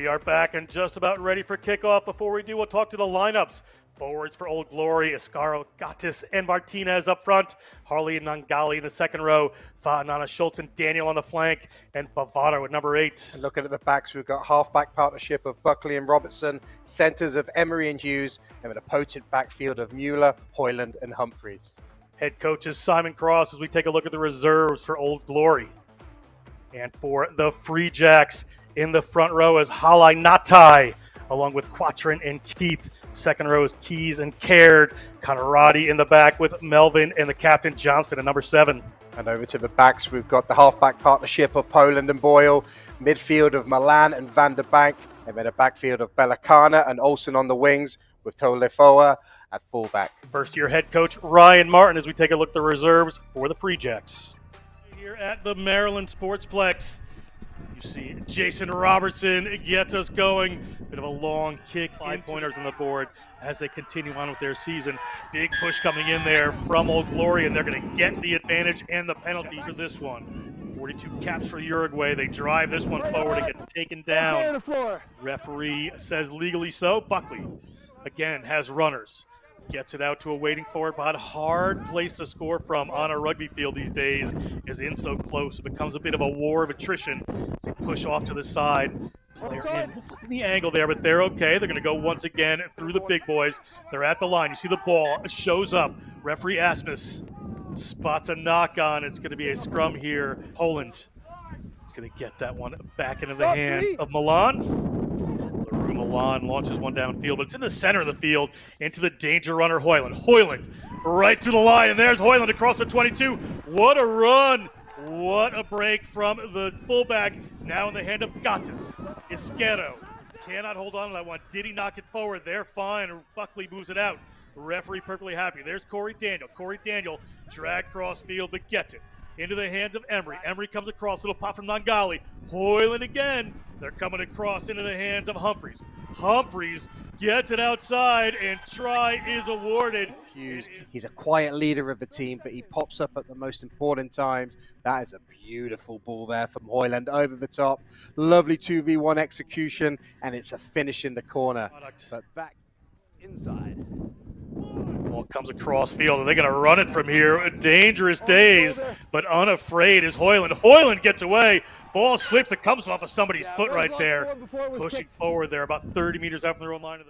We are back and just about ready for kickoff. Before we do, we'll talk to the lineups. Forwards for Old Glory, Escaro, Gattis, and Martinez up front. Harley and Nangali in the second row. Faanana, Schultz, and Daniel on the flank. And Bavaro with number 8. And looking at the backs, we've got half-back partnership of Buckley and Robertson, centres of Emery and Hughes, and with a potent backfield of Mueller, Hoyland, and Humphreys. Head coach is Simon Cross as we take a look at the reserves for Old Glory. And for the Free Jacks in the front row is Halai Natai, along with Quatrin and Keith. Second row is Keys and Caird. Conradi in the back with Melvin and the captain Johnston at number 7. And over to the backs, we've got the half-back partnership of Poland and Boyle, midfield of Milan and Van der Bank, and then a backfield of Belakana and Olsen on the wings, with Tolefoa at fullback. First-year head coach Ryan Martin as we take a look at the reserves for the Free Jacks. Here at the Maryland Sportsplex, you see Jason Robertson gets us going. Bit of a long kick, 5 pointers on the board as they continue on with their season. Big push coming in there from Old Glory, and they're going to get the advantage and the penalty for this one. 42 caps for Uruguay. They drive this one forward. It gets taken down. Referee says legally so. Buckley, again, has runners. Gets it out to a waiting forward, but a hard place to score from on a rugby field these days is in so close. It becomes a bit of a war of attrition as they push off to the side. Player in the angle there, but they're okay. They're going to go once again through the big boys. They're at the line. You see the ball shows up. Referee Asmus spots a knock on. It's going to be a scrum here. Poland is going to get that one back into the hand of Milan. Milan launches one downfield, but it's in the center of the field into the danger runner Hoyland. Hoyland right through the line, and there's Hoyland across the 22. What a run! What a break from the fullback. Now in the hand of Gattis. Isquero cannot hold on to that one. Did he knock it forward? They're fine. Buckley moves it out. Referee perfectly happy. There's Corey Daniel. Corey Daniel dragged cross field, but gets it into the hands of Emery. Emery comes across, little pop from Nangali. Hoyland again. They're coming across into the hands of Humphreys. Humphreys gets it outside, and try is awarded. He's a quiet leader of the team, but he pops up at the most important times. That is a beautiful ball there from Hoyland over the top. Lovely 2v1 execution, and it's a finish in the corner. But back inside. Ball comes across field, and they're going to run it from here. Dangerous days, but unafraid is Hoyland. Hoyland gets away. Ball slips. It comes off of somebody's foot right there. Pushing forward there about 30 meters out from their own line.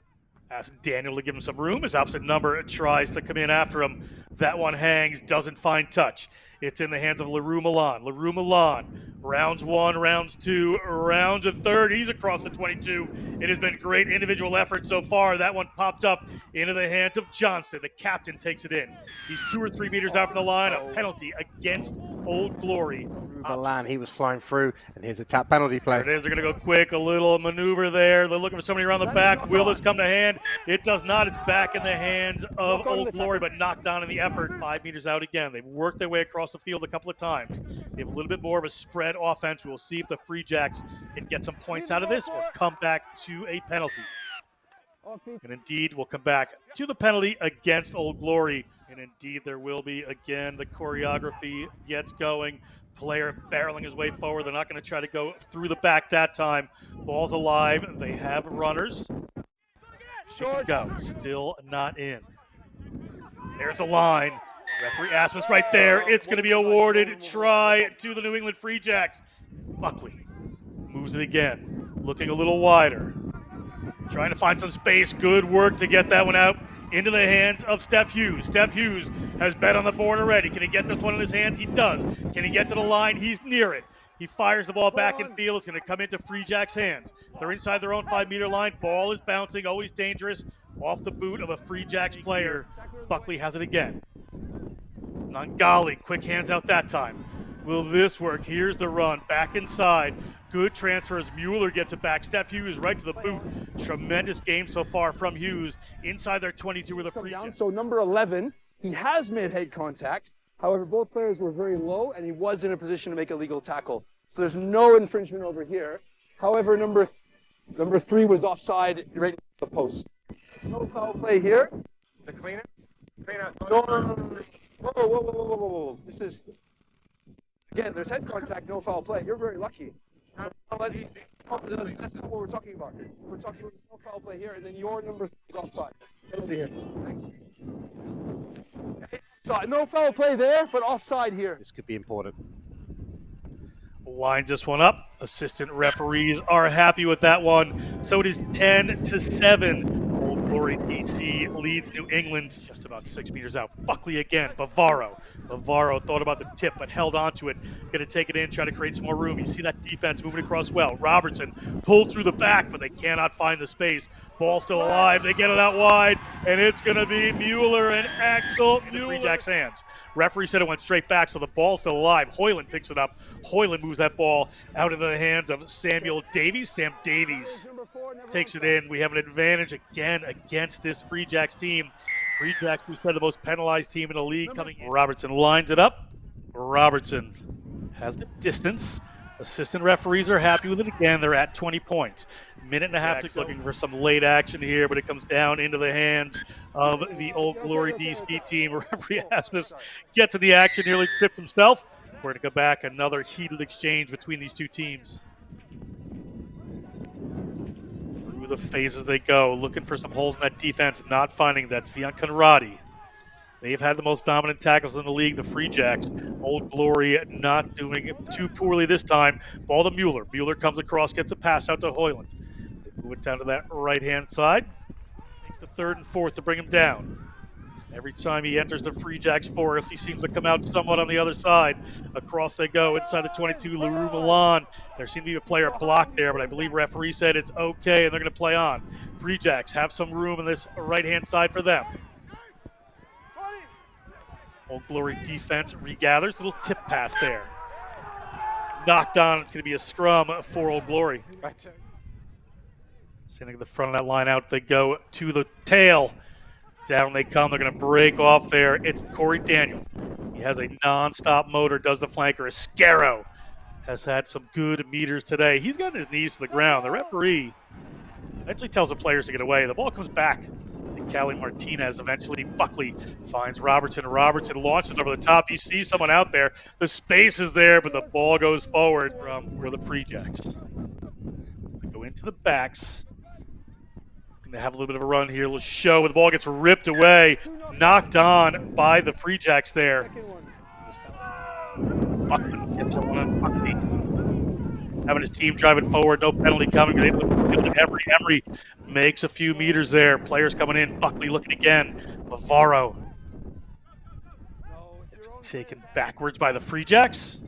Asking Daniel to give him some room. His opposite number tries to come in after him. That one hangs, doesn't find touch. It's in the hands of LaRue Milan. LaRue Milan, rounds 1, rounds 2, rounds a third. He's across the 22. It has been great individual effort so far. That one popped up into the hands of Johnston. The captain takes it in. He's 2 or 3 meters out from the line. A penalty against Old Glory. Milan, he was flying through, and here's a tap penalty play. There it is. They're going to go quick. A little maneuver there. They're looking for somebody around the back. Will this come to hand? It does not. It's back in the hands of Old Glory, but knocked down in the effort. 5 meters out again. They've worked their way across the field a couple of times. They have a little bit more of a spread offense. We'll see if the Free Jacks can get some points out of this or come back to a penalty. And indeed, we'll come back to the penalty against Old Glory. And indeed, there will be again. The choreography gets going. Player barreling his way forward. They're not going to try to go through the back that time. Ball's alive. They have runners. She can go. Still not in. There's the line. Referee Asmus right there. It's going to be awarded. Try to the New England Free Jacks. Buckley moves it again. Looking a little wider. Trying to find some space. Good work to get that one out into the hands of Steph Hughes. Steph Hughes has bet on the board already. Can he get this one in his hands? He does. Can he get to the line? He's near it. He fires the ball back in field. It's going to come into Free Jacks' hands. They're inside their own 5-meter line. Ball is bouncing, always dangerous, off the boot of a Free Jacks player. Buckley has it again. Nangali, quick hands out that time. Will this work? Here's the run. Back inside. Good transfers. Mueller gets it back. Steph Hughes right to the boot. Tremendous game so far from Hughes. Inside their 22 with a Free Jacks. So number 11, he has made head contact. However, both players were very low, and he was in a position to make a legal tackle. So there's no infringement over here. However, number 3 was offside right at the post. No foul play here. The cleaner? Cleaner. No. Whoa. This is, again, there's head contact, no foul play. You're very lucky. That's not what we're talking about. We're talking about no foul play here, and then your number is offside. Over here. Thanks. No foul play there, but offside here. This could be important. Lines this one up. Assistant referees are happy with that one. So it is 10-7. Old Glory DC leads New England just about 6 meters out. Buckley again. Bavaro thought about the tip but held onto it. Going to take it in, try to create some more room. You see that defense moving across well. Robertson pulled through the back, but they cannot find the space. Ball still alive. They get it out wide, and it's going to be Mueller and Axel Mueller. Free Jack's hands. Referee said it went straight back, so the ball's still alive. Hoyland picks it up. Hoyland moves that ball out into the hands of Samuel Davies. Sam Davies takes it in. We have an advantage again against this Free Jacks team. Free Jacks, we said, the most penalized team in the league coming in. Robertson lines it up. Robertson has the distance. Assistant referees are happy with it again. They're at 20 points. Minute and a half to looking for some late action here, but it comes down into the hands of the Old Glory DC team. Referee Asmus gets in the action, nearly tripped himself. We're going to go back. Another heated exchange between these two teams. Through the phases they go, looking for some holes in that defense, not finding that. Vian Conradi. They've had the most dominant tackles in the league, the Free Jacks. Old Glory not doing it too poorly this time. Ball to Mueller. Mueller comes across, gets a pass out to Hoyland. They move it down to that right-hand side. Takes the third and fourth to bring him down. Every time he enters the Free Jacks forest, he seems to come out somewhat on the other side. Across they go, inside the 22, LaRue Milan. There seemed to be a player blocked there, but I believe referee said it's okay, and they're going to play on. Free Jacks have some room in this right-hand side for them. Old Glory defense regathers. Little tip pass there. Knocked on. It's going to be a scrum for Old Glory. Standing at the front of that line out, they go to the tail. Down they come. They're going to break off there. It's Corey Daniel. He has a non-stop motor, does the flanker. Escaro has had some good meters today. He's gotten his knees to the ground. The referee eventually tells the players to get away. The ball comes back to Cali Martinez. Eventually, Buckley finds Robertson. Robertson launches over the top. You see someone out there. The space is there, but the ball goes forward from where the Free Jacks. They go into the backs. Going to have a little bit of a run here. A little show, but the ball gets ripped away. Knocked on by the Free Jacks there. Buckley gets a one on Buckley. Having his team driving forward, no penalty coming. Emery makes a few meters there. Players coming in. Buckley looking again. Bavaro. It's taken backwards by the Free Jacks.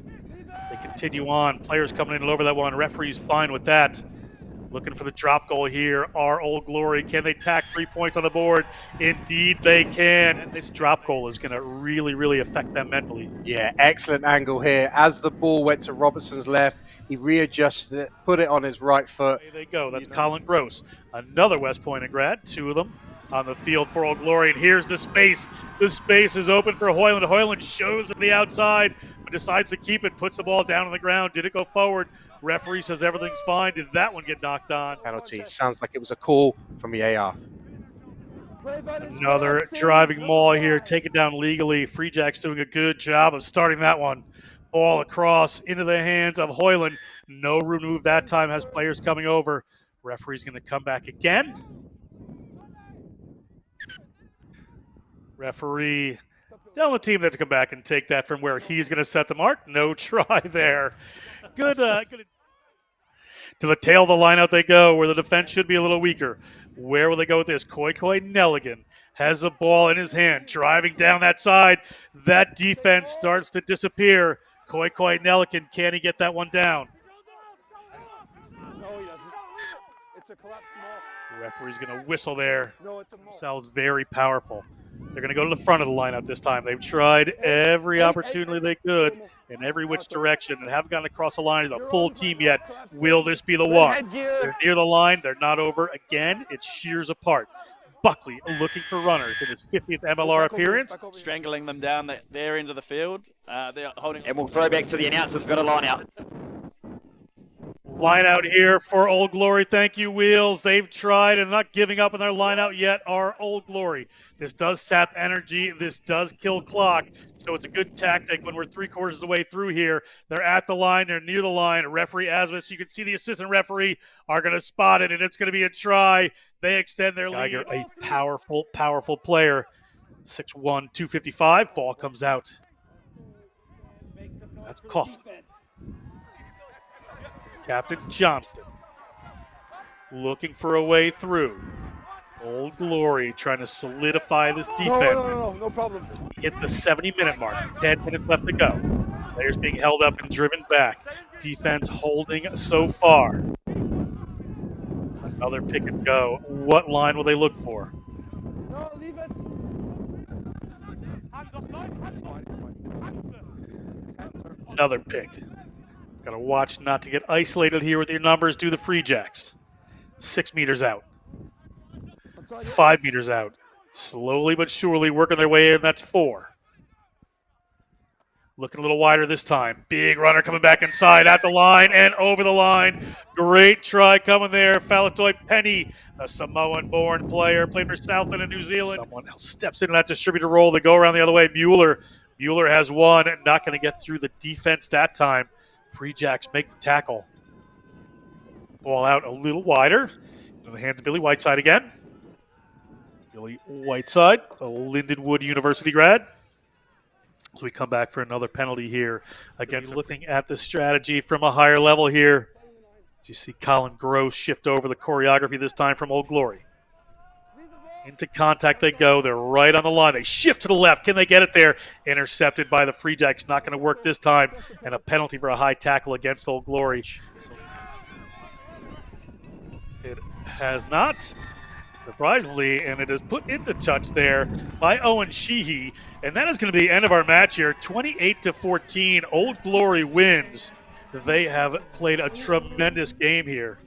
They continue on. Players coming in over that one. Referee's fine with that. Looking for the drop goal here. Our Old Glory. Can they tack 3 points on the board? Indeed they can. And this drop goal is going to really, really affect them mentally. Yeah, excellent angle here. As the ball went to Robertson's left, he readjusted it, put it on his right foot. There they go. That's Colin Gross. Another West Point grad. Two of them on the field for Old Glory. And here's the space. The space is open for Hoyland. Hoyland shows to the outside, but decides to keep it, puts the ball down on the ground. Did it go forward? Referee says everything's fine. Did that one get knocked on? Penalty. Sounds like it was a call from the AR. Another driving maul here. Take it down legally. Free Jacks doing a good job of starting that one. Ball across into the hands of Hoyland. No room to move that time. Has players coming over. Referee's going to come back again. Referee telling the team that to come back and take that from where he's going to set the mark. No try there. Good. To the tail of the line out they go, where the defense should be a little weaker. Where will they go with this? Koi Nelligan has the ball in his hand, driving down that side. That defense starts to disappear. Koi Nelligan, can he get that one down? No, he doesn't. It's a collapse small. The referee's going to whistle there. No, it's a maul. Themselves very powerful. They're going to go to the front of the lineup this time. They've tried every opportunity they could in every which direction and haven't gotten across the line as a full team yet. Will this be the one? They're near the line. They're not over. Again, it's shears apart. Buckley looking for runners in his 50th MLR appearance. Strangling them down there into the field. They're holding. And we'll throw back to the announcers. We've got a line out. Line out here for Old Glory. Thank you, Wheels. They've tried and not giving up on their line out yet are Old Glory. This does sap energy. This does kill clock. So it's a good tactic when we're 3/4 of the way through here. They're at the line. They're near the line. Referee Asmus, you can see the assistant referee are going to spot it, and it's going to be a try. They extend their lead. Geiger, a powerful, powerful player. 6'1", 255. Ball comes out. That's Coughlin. Captain Johnston looking for a way through. Old Glory trying to solidify this defense. No problem. Hit the 70-minute mark. 10 minutes left to go. Players being held up and driven back. Defense holding so far. Another pick and go. What line will they look for? No, leave it. Another pick. Got to watch not to get isolated here with your numbers. Do the Free Jacks. 6 meters out. 5 meters out. Slowly but surely working their way in. That's 4. Looking a little wider this time. Big runner coming back inside at the line and over the line. Great try coming there. Falatoi Penny, a Samoan-born player, played for Southland and New Zealand. Someone else steps into that distributor role. They go around the other way. Mueller has one. Not going to get through the defense that time. Free Jacks make the tackle. Ball out a little wider. In the hands of Billy Whiteside again. Billy Whiteside, a Lindenwood University grad. As we come back for another penalty here. Again, looking at the strategy from a higher level here. You see Colin Gross shift over the choreography this time from Old Glory. Into contact they go. They're right on the line. They shift to the left. Can they get it there? Intercepted by the Free Jacks. Not going to work this time. And a penalty for a high tackle against Old Glory. It has not, surprisingly, and it is put into touch there by Owen Sheehy. And that is going to be the end of our match here. 28-14. Old Glory wins. They have played a tremendous game here.